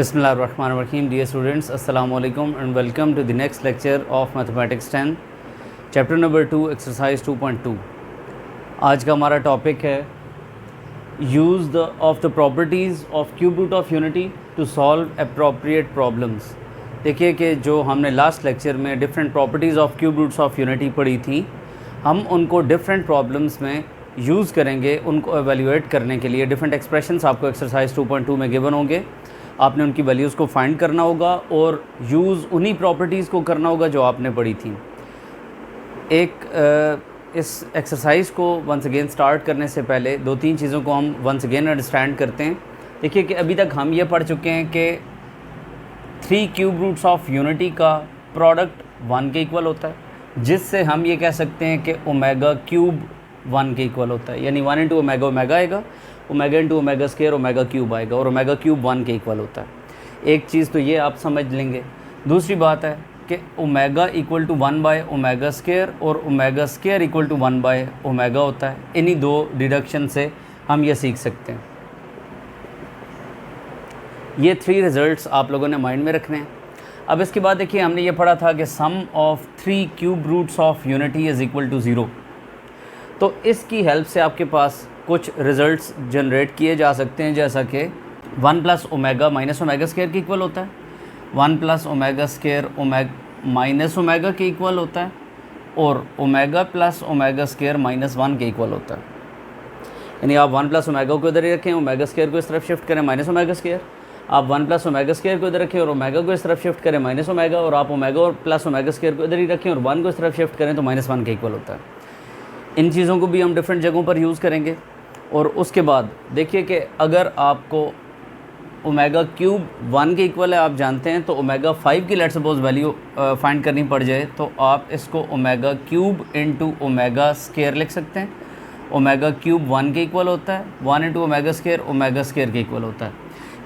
Bismillahirrahmanirrahim. Dear students, Assalamu alaikum and welcome to the next lecture of Mathematics 10, Chapter number 2, Exercise 2.2. आज का हमारा topic है use of the properties of cube root of unity to solve appropriate problems. देखिए कि जो हमने last lecture में different properties of cube roots of unity पढ़ी थी, हम उनको डिफरेंट प्रॉब्लम्स में यूज़ करेंगे। उनको एवेल्यूएट करने के लिए डिफरेंट एक्सप्रेशंस आपको एक्सरसाइज 2.2 में गिवन होंगे। आपने उनकी वैल्यूज़ को फाइंड करना होगा और यूज़ उन्हीं प्रॉपर्टीज़ को करना होगा जो आपने पढ़ी थी। इस एक्सरसाइज को वंस अगेन स्टार्ट करने से पहले दो तीन चीज़ों को हम वंस अगेन अंडरस्टैंड करते हैं। देखिए कि अभी तक हम ये पढ़ चुके हैं कि 3 क्यूब रूट्स ऑफ यूनिटी का प्रोडक्ट 1 के इक्वल होता है, जिससे हम ये कह सकते हैं कि ओमेगा क्यूब 1 के इक्वल होता है। यानी 1 इंटू ओमेगा ओमेगा आएगा, omega into omega square omega cube आएगा और ओमेगा क्यूब 1 के इक्वल होता है। एक चीज़ तो ये आप समझ लेंगे। दूसरी बात है कि omega equal to 1 by omega square और omega square equal to 1 by omega होता है। इन्हीं दो डिडक्शन से हम ये सीख सकते हैं। ये 3 रिज़ल्ट्स आप लोगों ने माइंड में रखने हैं। अब इसके बाद देखिए, हमने ये पढ़ा था कि sum of 3 cube roots of unity is equal to 0। तो इसकी हेल्प से आपके पास कुछ रिज़ल्ट्स जनरेट किए जा सकते हैं, जैसा कि 1 plus omega minus omega square के इक्वल होता है, 1 plus omega square minus omega के इक्वल होता है और omega plus omega square minus 1 के इक्वल होता है। यानी आप 1 प्लस ओमेगा को इधर ही रखें, ओमेगा स्क्वायर को इस तरफ शिफ्ट करें माइनस ओमेगा स्क्वायर, आप 1 प्लस ओमेगा स्क्वायर को इधर रखें और ओमेगा को इस तरफ शिफ्ट करें माइनस ओमेगा, और आप ओमेगा और प्लस ओमेगा स्क्वायर को इधर ही रखें और 1 को इस तरफ शिफ्ट करें तो माइनस 1 के इक्वल होता है। इन चीज़ों को भी हम डिफरेंट जगहों पर यूज़ करेंगे। और उसके बाद देखिए कि अगर आपको ओमेगा क्यूब 1 के इक्वल है, आप जानते हैं, तो ओमेगा 5 की लेट सपोज वैल्यू फाइंड करनी पड़ जाए तो आप इसको omega cube into omega square लिख सकते हैं। ओमेगा क्यूब 1 के इक्वल होता है, 1 इंटू ओमेगा स्क्वायर के इक्वल होता है।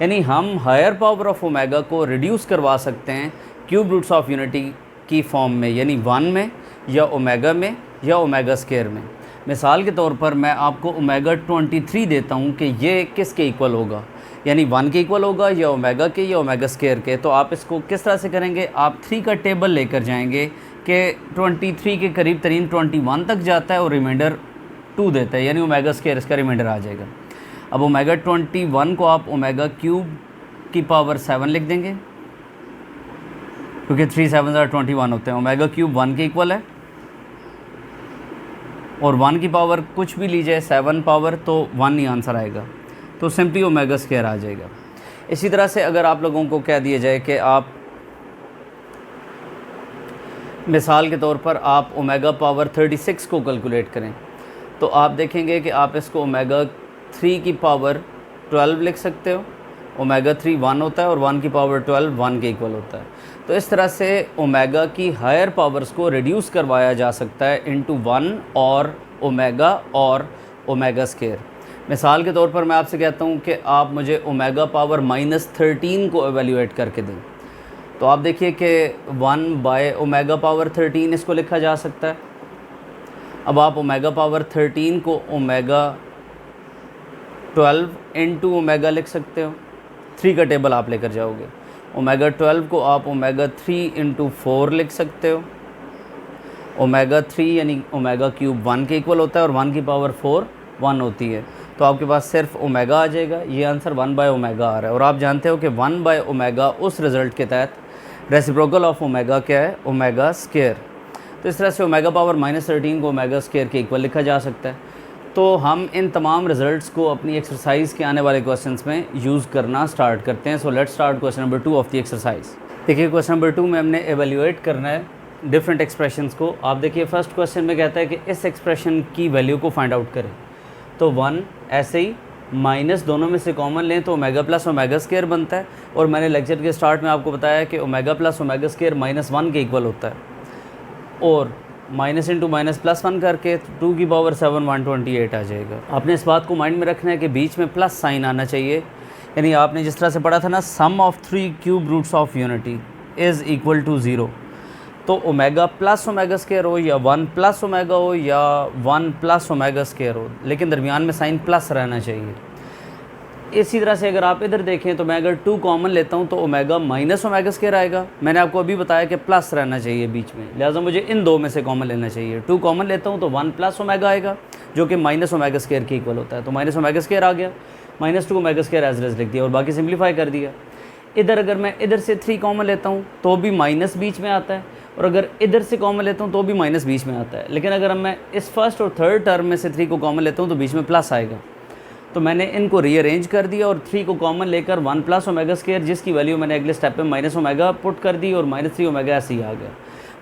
यानी हम हायर पावर ऑफ ओमेगा को रिड्यूस करवा सकते हैं क्यूब रूट्स ऑफ यूनिटी की फॉर्म में, यानी 1 में या ओमेगा में या ओमेगा स्क्वायर में। मिसाल के तौर पर मैं आपको ओमेगा 23 देता हूँ कि ये किसके इक्वल होगा, यानी 1 के इक्वल होगा या ओमेगा के या ओमेगा स्क्वायर के। तो आप इसको किस तरह से करेंगे, आप 3 का टेबल लेकर जाएंगे कि 23 के करीब तरीन 21 तक जाता है और रिमाइंडर 2 देता है, यानी ओमेगा स्क्वायर इसका रिमाइंडर आ जाएगा। अब ओमेगा 21 को आप ओमेगा क्यूब की पावर 7 लिख देंगे, क्योंकि 3 7 21 होते हैं। ओमेगा क्यूब 1 के इक्वल है और 1 की पावर कुछ भी लीजिए 7 पावर तो 1 ही आंसर आएगा, तो सिंपली ओमेगा स्क्वायर आ जाएगा। इसी तरह से अगर आप लोगों को कह दिया जाए कि आप मिसाल के तौर पर आप ओमेगा पावर 36 को कैलकुलेट करें, तो आप देखेंगे कि आप इसको ओमेगा 3 की पावर 12 लिख सकते हो। ओमेगा 3 1 होता है और 1 की पावर 12 1 के इक्वल होता है। तो इस तरह से ओमेगा की हायर पावर्स को रिड्यूस करवाया जा सकता है इनटू 1 और ओमेगा स्क्वायर। मिसाल के तौर पर मैं आपसे कहता हूँ कि आप मुझे ओमेगा पावर -13 को एवेल्यूएट करके दें, तो आप देखिए कि 1 बाय ओमेगा पावर 13 इसको लिखा जा सकता है। अब आप ओमेगा पावर 13 को ओमेगा 12 इंटू ओमेगा लिख सकते हो, 3 का टेबल आप लेकर जाओगे। ओमेगा 12 को आप ओमेगा 3 इंटू 4 लिख सकते हो। ओमेगा 3 यानी ओमेगा क्यूब 1 के इक्वल होता है और 1 की पावर 4 1 होती है, तो आपके पास सिर्फ ओमेगा आ जाएगा। ये आंसर 1 बाय ओमेगा आ रहा है। और आप जानते हो कि 1 बाय ओमेगा उस रिज़ल्ट के तहत रेसिप्रोकल ऑफ ओमेगा क्या है, ओमेगा स्क्वायर। तो इस तरह से ओमेगा पावर -13 को ओमेगा स्क्वायर के इक्वल लिखा जा सकता है। तो हम इन तमाम रिज़ल्ट्स को अपनी एक्सरसाइज के आने वाले क्वेश्चंस में यूज़ करना स्टार्ट करते हैं। So let's start question number 2 of the exercise. देखिए क्वेश्चन नंबर 2 में हमने एवेल्यूएट करना है डिफरेंट एक्सप्रेशंस को। आप देखिए फर्स्ट क्वेश्चन में कहता है कि इस एक्सप्रेशन की वैल्यू को फाइंड आउट करें। तो 1 ऐसे ही माइनस दोनों में से कॉमन लें तो ओमेगा प्लस ओमेगा स्क्वायर बनता है। और मैंने लेक्चर के स्टार्ट में आपको बताया कि ओमेगा प्लस ओमेगा स्क्वायर -1 के इक्वल होता है, और माइनस इंटू माइनस प्लस 1 करके 2 की पावर 7 128 आ जाएगा। आपने इस बात को माइंड में रखना है कि बीच में प्लस साइन आना चाहिए। यानी आपने जिस तरह से पढ़ा था ना, sum of 3 cube roots of unity is equal to 0। तो ओमेगा प्लस ओमेगा स्क्वायर हो या 1 प्लस ओमेगा हो या 1 प्लस ओमेगा स्क्वायर हो, लेकिन दरमियान में साइन प्लस रहना चाहिए। इसी तरह से अगर आप इधर देखें तो मैं अगर 2 कॉमन लेता हूँ तो ओमेगा माइनस ओमेगा स्क्वायर आएगा। मैंने आपको अभी बताया कि प्लस रहना चाहिए बीच में, लिहाजा मुझे इन दो में से कॉमन लेना चाहिए। 2 कॉमन लेता हूँ तो 1 प्लस ओमेगा आएगा जो कि माइनस ओमेगा स्क्वायर के इक्वल होता है। तो माइनस ओमेगा स्क्वायर आ गया, -2 ओमेगा स्क्वायर एज रेज लिख दिया और बाकी सिंप्लीफाई कर दिया। इधर अगर मैं इधर से 3 कॉमन लेता हूँ तो भी माइनस बीच में आता है, और अगर इधर से कॉमन लेता हूँ तो भी माइनस बीच में आता है। लेकिन अगर मैं इस फर्स्ट और थर्ड टर्म में से 3 को कॉमन लेता हूँ तो बीच में प्लस आएगा। तो मैंने इनको रीअरेंज कर दिया और 3 को कॉमन लेकर 1 प्लस ओमेगा स्क्वायर, जिसकी वैल्यू मैंने अगले स्टेप पे माइनस ओमेगा पुट कर दी और -3 ओमेगा ऐसे ही आ गया।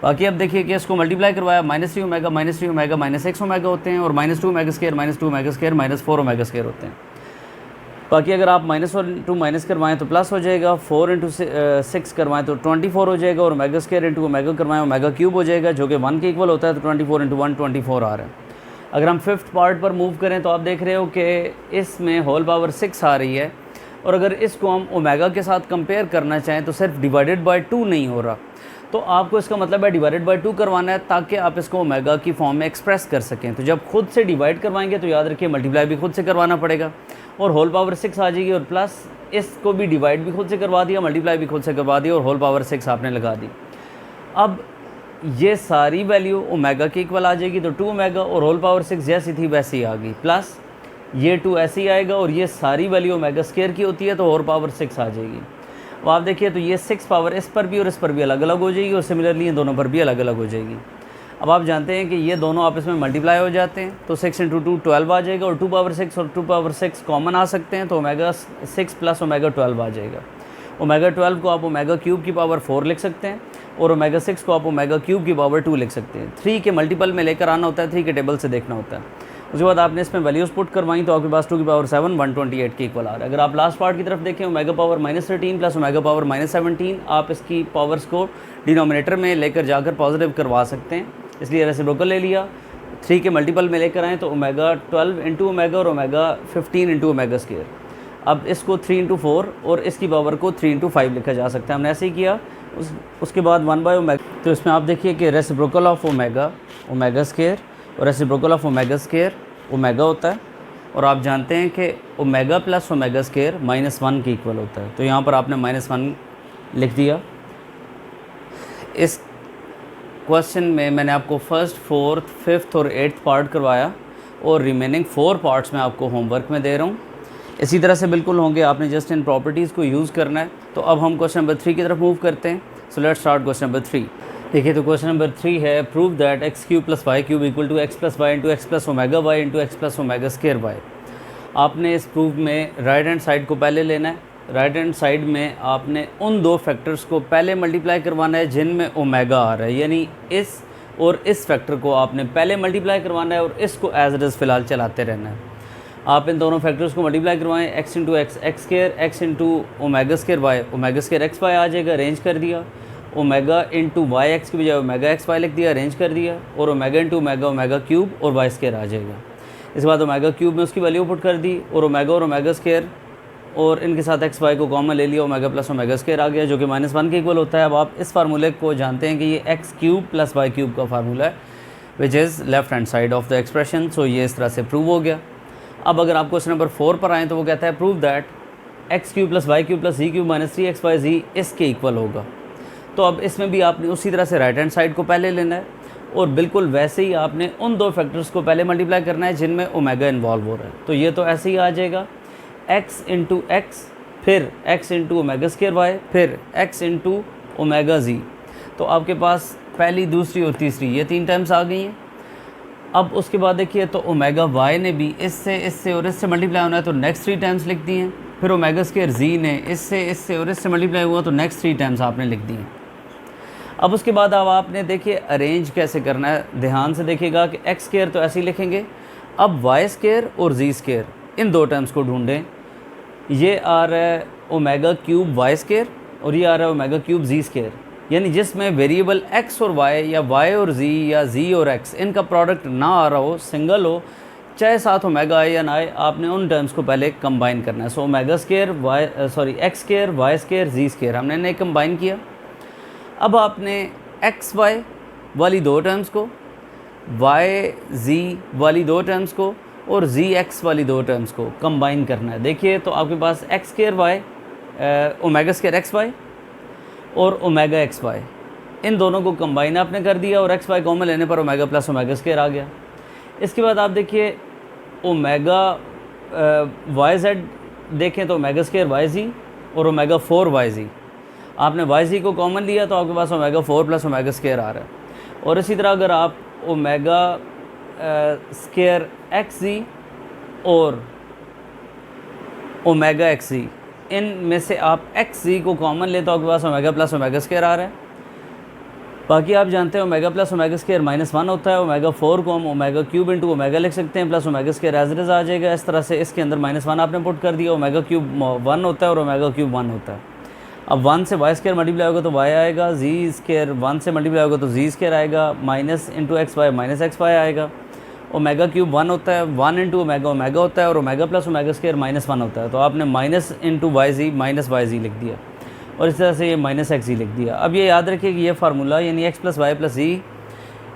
बाकी अब देखिए कि इसको मल्टीप्लाई करवाया, -3 ओमेगा -6 ओमेगा होते हैं, और -2 omega square -2 omega square -4 omega square होते हैं। बाकी अगर आप -1 माइनस करवाएं तो प्लस हो जाएगा, 4 इंटू 6 करवाएं तो 24 हो जाएगा, और ओमेगा स्क्वायर इंटू ओमेगा करवाएं ओमेगा क्यूब हो जाएगा जो कि 1 के इक्वल होता है। तो 24 इंटू 1 24 आ रहा है। अगर हम 5th पार्ट पर मूव करें तो आप देख रहे हो कि इसमें होल पावर 6 आ रही है, और अगर इसको हम ओमेगा के साथ कंपेयर करना चाहें तो सिर्फ डिवाइडेड बाय 2 नहीं हो रहा, तो आपको इसका मतलब है डिवाइडेड बाय 2 करवाना है ताकि आप इसको ओमेगा की फॉर्म में एक्सप्रेस कर सकें। तो जब खुद से डिवाइड करवाएंगे तो याद रखिए मल्टीप्लाई भी खुद से करवाना पड़ेगा, और होल पावर 6 आ जाएगी, और प्लस इसको भी डिवाइड भी खुद से करवा दिया, मल्टीप्लाई भी खुद से करवा दिया, और होल पावर 6 आपने लगा दी। अब ये सारी वैल्यू ओमेगा के इक्वल आ जाएगी, तो 2 ओमेगा और होल पावर 6 जैसी थी वैसी ही आ गई, प्लस ये 2 ऐसे ही आएगा, और ये सारी वैल्यू ओमेगा स्क्वायर की होती है तो होल पावर 6 आ जाएगी। अब आप देखिए तो ये 6 पावर इस पर भी और इस पर भी अलग अलग हो जाएगी, और सिमिलरली ये दोनों पर भी अलग अलग हो जाएगी। अब आप जानते हैं कि ये दोनों आपस में मल्टीप्लाई हो जाते हैं, तो 6 इंटू 2 12 आ जाएगा, और 2 पावर 6 और 2 पावर 6 कॉमन आ सकते हैं, तो ओमेगा 6 प्लस ओमेगा 12 आ जाएगा। ओमेगा 12 को आप ओमेगा क्यूब की पावर 4 लिख सकते हैं, और ओमेगा 6 को आप ओमेगा क्यूब की पावर 2 लिख सकते हैं। 3 के मल्टीपल में लेकर आना होता है, 3 के टेबल से देखना होता है। उसके बाद आपने इसमें वैल्यूज़ पुट करवाई तो आपके पास 2 की पावर 7 128 के इक्वल आ रहा है। अगर आप लास्ट पार्ट की तरफ देखें omega power -13 plus omega power -17, आप इसकी पावर्स को डिनोमिनेटर में लेकर जाकर पॉजिटिव करवा सकते हैं, इसलिए रेसिप्रोकल ले लिया। 3 के मल्टीपल में लेकर आएँ तो ओमेगा 12 इंटू ओमेगा और ओमेगा 15 इंटू ओमेगा स्क्वायर। अब इसको 3 इंटू 4 और इसकी पावर को 3 इंटू 5 लिखा जा सकता है, हमने ऐसे ही किया। उसके बाद 1 बाय ओमेगा, तो इसमें आप देखिए कि reciprocal of omega omega square और reciprocal of omega square omega होता है, और आप जानते हैं कि ओमेगा प्लस ओमेगा स्क्वायर -1 के इक्वल होता है। तो यहाँ पर आपने -1 लिख दिया। इस क्वेश्चन में मैंने आपको 1st 4th 5th और 8th पार्ट करवाया, और रिमेनिंग 4 पार्ट्स मैं आपको होमवर्क में दे रहा हूँ। इसी तरह से बिल्कुल होंगे, आपने जस्ट इन प्रॉपर्टीज़ को यूज़ करना है। तो अब हम क्वेश्चन नंबर 3 की तरफ मूव करते हैं। So let's start question number 3। देखिए तो क्वेश्चन नंबर 3 है, prove that x³ + y³ equal to x + y into x + omega y into x + omega square y। आपने इस प्रूफ में राइट हैंड साइड को पहले लेना है। राइट हैंड साइड में आपने उन 2 फैक्टर्स को पहले मल्टीप्लाई करवाना है जिनमें ओमेगा आ रहा है, यानी इस और इस फैक्टर को आपने पहले मल्टीप्लाई करवाना है और इसको एज इट इज़ फ़िलहाल चलाते रहना है। आप इन दोनों फैक्टर्स को मल्टीप्लाई करवाएं, x into x x square, x into omega square y omega square x y आ जाएगा, अरेंज कर दिया। ओमेगा इंटू वाई एक्स की बजाय ओमेगा एक्स वाई लिख दिया, अरेंज कर दिया। और omega into omega omega cube और वाई स्क्वायर आ जाएगा। इसके बाद ओमेगा क्यूब में उसकी वैल्यू पुट कर दी, और ओमेगा स्क्वायर और इनके साथ एक्स वाई को कॉमन ले लिया, ओमेगा प्लस ओमेगा स्क्वायर आ गया जो कि -1 के इक्वल होता है। अब आप इस फार्मूले को जानते हैं कि ये x³ + y³ का फार्मूला है, which is left hand side of the expression. So ये इस तरह से प्रूव हो गया। अब अगर आप क्वेश्चन नंबर 4 पर आएँ तो वो कहता है prove that x³ + y³ + z³ - 3xyz इसके इक्वल होगा। तो अब इसमें भी आपने उसी तरह से राइट हैंड साइड को पहले लेना है, और बिल्कुल वैसे ही आपने उन 2 फैक्टर्स को पहले मल्टीप्लाई करना है जिनमें ओमेगा इन्वॉल्व हो रहा है। तो ये तो ऐसे ही आ जाएगा, x इंटू एक्स, फिर x into omega square y, फिर x इंटू ओमेगा z। तो आपके पास पहली, दूसरी और तीसरी ये 3 टर्म्स आ गई हैं। अब उसके बाद देखिए तो ओमेगा y ने भी इससे और इससे मल्टीप्लाई होना है तो नेक्स्ट 3 टाइम्स लिख दी हैं। फिर ओमेगा स्क्वायर z ने इससे और इससे मल्टीप्लाई हुआ तो नेक्स्ट 3 टाइम्स आपने लिख दी हैं। अब उसके बाद अब आपने देखिए अरेंज कैसे करना है, ध्यान से देखिएगा कि एक्स स्क्वायर तो ऐसे ही लिखेंगे। अब वाई स्क्वायर और जी स्क्वायर इन 2 टर्म्स को ढूंढें। ये आ रहा है ओमेगा क्यूब वाई स्क्वायर और ये आ रहा है ओमेगा क्यूब जी स्क्वायर, यानी जिसमें वेरिएबल एक्स और वाई या वाई और जी या जी और एक्स इनका प्रोडक्ट ना आ रहा हो, सिंगल हो, चाहे साथ ओमेगा आए या ना आए, आपने उन टर्म्स को पहले कंबाइन करना है। So omega square x square y square z square हमने इन्हें कंबाइन किया। अब आपने एक्स वाई वाली 2 टर्म्स को, वाई जी वाली 2 टर्म्स को और जी एक्स वाली दो टर्म्स को कंबाइन करना है। देखिए तो आपके पास x square y, omega square x y और ओमेगा एक्स वाई, इन दोनों को कंबाइन आपने कर दिया और एक्स वाई कॉमन लेने पर ओमेगा प्लस ओमेगा स्क्वायर आ गया। इसके बाद आप देखिए ओमेगा वाई जेड देखें तो ओमेगा स्क्वायर वाई जी और ओमेगा 4 वाई जी, आपने वाई जी को कॉमन लिया तो आपके पास ओमेगा 4 प्लस ओमेगा स्क्वायर आ रहा है। और इसी तरह अगर आप ओमेगा स्क्वायर एक्स जी और ओमेगा एक्स जी, इन में से आप एक्स जी को कॉमन ले तो आपके पास ओमेगा प्लस ओमेगा स्क्वायर आ रहा है। बाकी आप जानते हैं ओमेगा प्लस ओमेगा स्क्वायर -1 होता है। ओमेगा 4 को हम ओमेगा क्यूब इंटू ओमेगा लिख सकते हैं, plus omega square as it is आ जाएगा। इस तरह से इसके अंदर -1 आपने पुट कर दिया। ओमेगा क्यूब 1 होता है और ओमेगा क्यूब 1 होता है। अब 1 से वाई स्क्वायर मल्टीप्लाई होगा तो वाई आएगा, जी स्क्वायर 1 से मल्टीप्लाई होगा तो जी स्क्वायर आएगा, minus into x y minus x y आएगा। ओमेगा क्यूब 1 होता है, 1 इंटू ओमेगा ओमेगा होता है और ओमेगा प्लस ओमेगा स्क्वायर -1 होता है। तो आपने minus into Y z minus y जी लिख दिया और इस तरह से ये माइनस एक्स जी लिख दिया। अब ये याद रखिए कि ये फार्मूला यानी x plus y plus z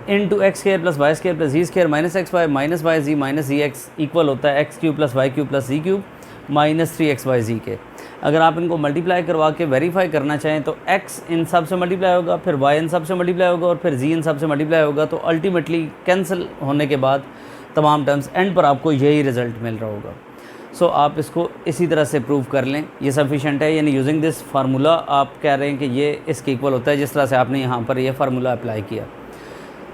into x square plus y square plus z square minus x y minus y z minus z x equal होता है x cube plus y cube plus z cube minus 3 XY z के। अगर आप इनको multiply करवा के verify करना चाहें तो x इन सब से मल्टीप्लाई होगा, फिर y इन सब से मल्टीप्लाई होगा और फिर z इन सब से मल्टीप्लाई होगा। तो अल्टीमेटली कैंसिल होने के बाद तमाम टर्म्स एंड पर आपको यही रिज़ल्ट मिल रहा होगा। सो आप इसको इसी तरह से प्रूव कर लें, ये सफिशेंट है। यानी यूजिंग दिस फार्मूला आप कह रहे हैं कि ये इसके इक्वल होता है जिस तरह से आपने यहाँ पर ये फार्मूला अप्लाई किया।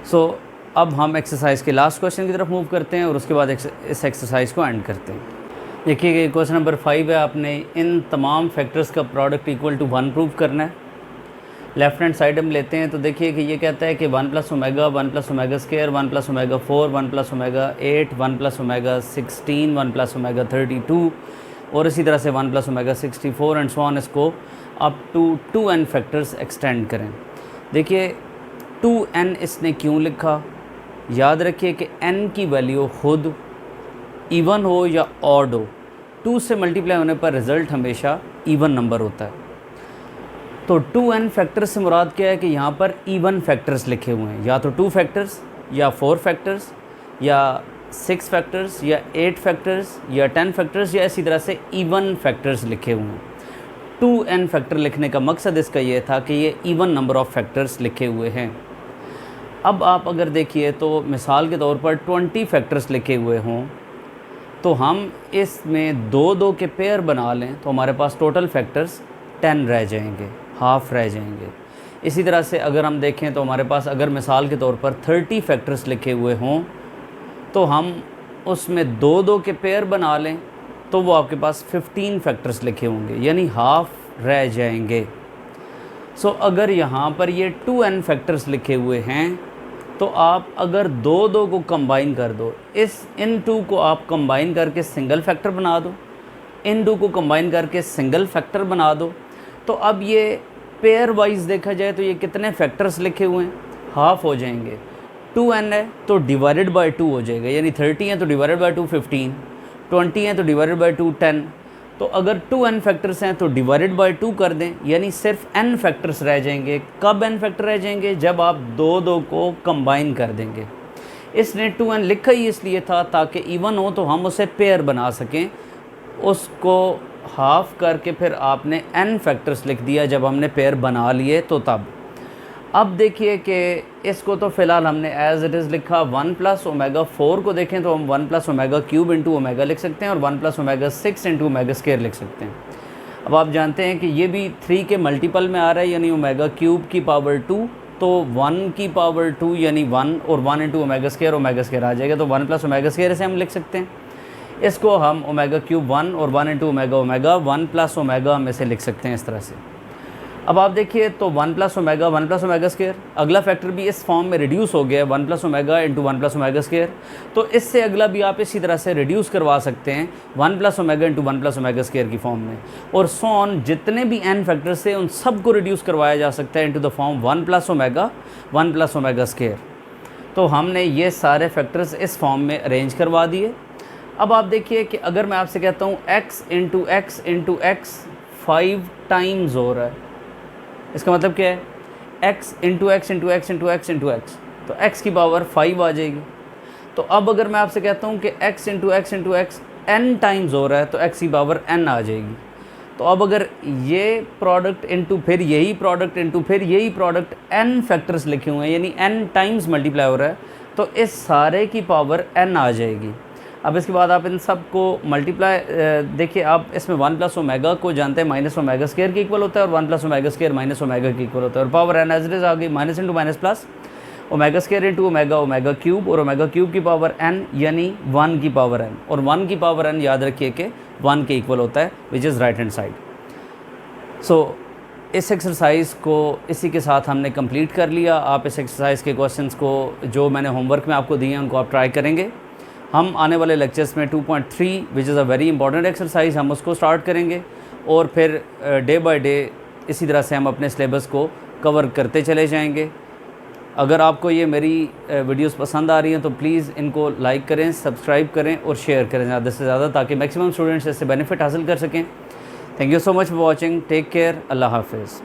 सो अब हम एक्सरसाइज के लास्ट क्वेश्चन की तरफ मूव करते हैं और उसके बाद इस एक्सरसाइज को एंड करते हैं। देखिए क्वेश्चन नंबर 5 है, आपने इन तमाम फैक्टर्स का प्रोडक्ट इक्वल टू 1 प्रूव करना है। लेफ्ट हैंड साइड हम लेते हैं तो देखिए कि ये कहता है कि 1 plus omega 1 plus omega square 1 plus omega 4 1 plus omega 8 1 plus omega 16 1 plus omega 32 और इसी तरह से 1 plus omega 64 and so on, इसको up to 2n factors extend करें। देखिए 2n इसने क्यों लिखा, याद रखिए कि n की वैल्यू खुद इवन हो या ऑड हो, 2 से मल्टीप्लाई होने पर रिज़ल्ट हमेशा इवन नंबर होता है। तो 2n फैक्टर्स से मुराद क्या है कि यहाँ पर इवन फैक्टर्स लिखे हुए हैं, या तो 2 फैक्टर्स या 4 फैक्टर्स या 6 फैक्टर्स या 8 फैक्टर्स या 10 फैक्टर्स या इसी तरह से इवन फैक्टर्स लिखे हुए हैं। 2n फैक्टर लिखने का मकसद इसका ये था कि ये इवन नंबर ऑफ़ फैक्टर्स लिखे हुए हैं। अब आप अगर देखिए तो मिसाल के तौर पर 20 फैक्टर्स लिखे हुए हों तो हम इसमें 2-2 के पेयर बना लें तो हमारे पास टोटल फैक्टर्स 10 रह जाएंगे, हाफ रह जाएंगे। इसी तरह से अगर हम देखें तो हमारे पास अगर मिसाल के तौर पर 30 फैक्टर्स लिखे हुए हों तो हम उसमें 2-2 के पेयर बना लें तो वो आपके पास 15 फैक्टर्स लिखे होंगे, यानी हाफ रह जाएंगे। सो अगर यहाँ पर ये 2n फैक्टर्स लिखे हुए हैं तो आप अगर 2-2 को कंबाइन कर दो, इन 2 को आप कंबाइन करके सिंगल फैक्टर बना दो, इन 2 को कंबाइन करके सिंगल फैक्टर बना दो, तो अब ये पेयर वाइज देखा जाए तो ये कितने फैक्टर्स लिखे हुए हैं, हाफ हो जाएंगे। 2n है तो डिवाइडेड बाय 2 हो जाएगा, यानी 30 है तो डिवाइडेड बाय 2 15, 20 है तो डिवाइडेड बाय 2 10। तो अगर 2n फैक्टर्स हैं तो डिवाइडेड बाय 2 कर दें, यानी सिर्फ n फैक्टर्स रह जाएंगे। कब n फैक्टर रह जाएंगे, जब आप 2-2 को कंबाइन कर देंगे। इसने 2n लिखा ही इसलिए था ताकि इवन हो तो हम उसे पेयर बना सकें, उसको हाफ करके फिर आपने n फैक्टर्स लिख दिया जब हमने पेयर बना लिए तो तब। अब देखिए कि इसको तो फ़िलहाल हमने एज़ इट इज़ लिखा। 1 प्लस ओमेगा 4 को देखें तो हम 1 plus omega cube into omega लिख सकते हैं और 1 plus omega 6 into omega square लिख सकते हैं। अब आप जानते हैं कि ये भी 3 के मल्टीपल में आ रहा है, यानी ओमेगा क्यूब की पावर 2, तो 1 की पावर 2 यानी 1 और 1 इंटू ओमेगा स्क्वायर आ जाएगा। तो 1 प्लस ओमेगा स्क्वायर से हम लिख सकते हैं। इसको हम ओमेगा क्यूब 1 और 1 इंटू ओमेगा 1 प्लस ओमेगा में से लिख सकते हैं इस तरह से। अब आप देखिए तो 1 प्लस ओमेगा स्क्वायर, अगला फैक्टर भी इस फॉर्म में रिड्यूस हो गया, 1 plus omega into 1 plus omega square. तो इससे अगला भी आप इसी तरह से रिड्यूस करवा सकते हैं 1 plus omega into 1 plus omega square की फॉर्म में। और सो ऑन, जितने भी n फैक्टर्स थे उन सब को रिड्यूस करवाया जा सकता है into the form 1 plus omega square. तो हमने ये सारे फैक्टर्स इस फॉर्म में अरेंज करवा दिए। अब आप देखिए कि अगर मैं आपसे कहता हूँ x into x into x 5 times हो रहा है, इसका मतलब क्या है x into x into x into x into x, तो x की पावर 5 आ जाएगी। तो अब अगर मैं आपसे कहता हूँ कि x into x into x n times हो रहा है तो x की पावर n आ जाएगी। तो अब अगर ये प्रोडक्ट इंटू फिर यही प्रोडक्ट इंटू फिर यही प्रोडक्ट n फैक्टर्स लिखे हुए हैं, यानी n टाइम्स मल्टीप्लाई हो रहा है, तो इस सारे की पावर n आ जाएगी। अब इसके बाद आप इन सब को मल्टीप्लाई, देखिए आप इसमें 1 प्लस ओमेगा को जानते हैं माइनस ओमेगा स्क्वायर के इक्वल होता है, और 1 plus omega square minus omega के इक्वल होता है, और power n as it is आ गई minus into minus plus omega square into omega omega cube, और ओमेगा क्यूब की पावर n यानी 1 की पावर n, और 1 की पावर n याद रखिए कि 1 के इक्वल होता है, which is right hand side. So इस एक्सरसाइज को इसी के साथ हमने कंप्लीट कर लिया। आप इस एक्सरसाइज के क्वेश्चंस को जो मैंने होमवर्क में आपको दिए हैं उनको आप ट्राई करेंगे। हम आने वाले लेक्चर्स में 2.3 which is a very important exercise, हम उसको स्टार्ट करेंगे, और फिर डे बाय डे इसी तरह से हम अपने सिलेबस को कवर करते चले जाएंगे। अगर आपको ये मेरी वीडियोस पसंद आ रही हैं तो प्लीज़ इनको लाइक करें, सब्सक्राइब करें और शेयर करें ज़्यादा से ज़्यादा, ताकि मैक्सिमम स्टूडेंट्स इससे बेनिफिट हासिल कर सकें। Thank you so much for watching, take care, अल्लाह हाफिज़।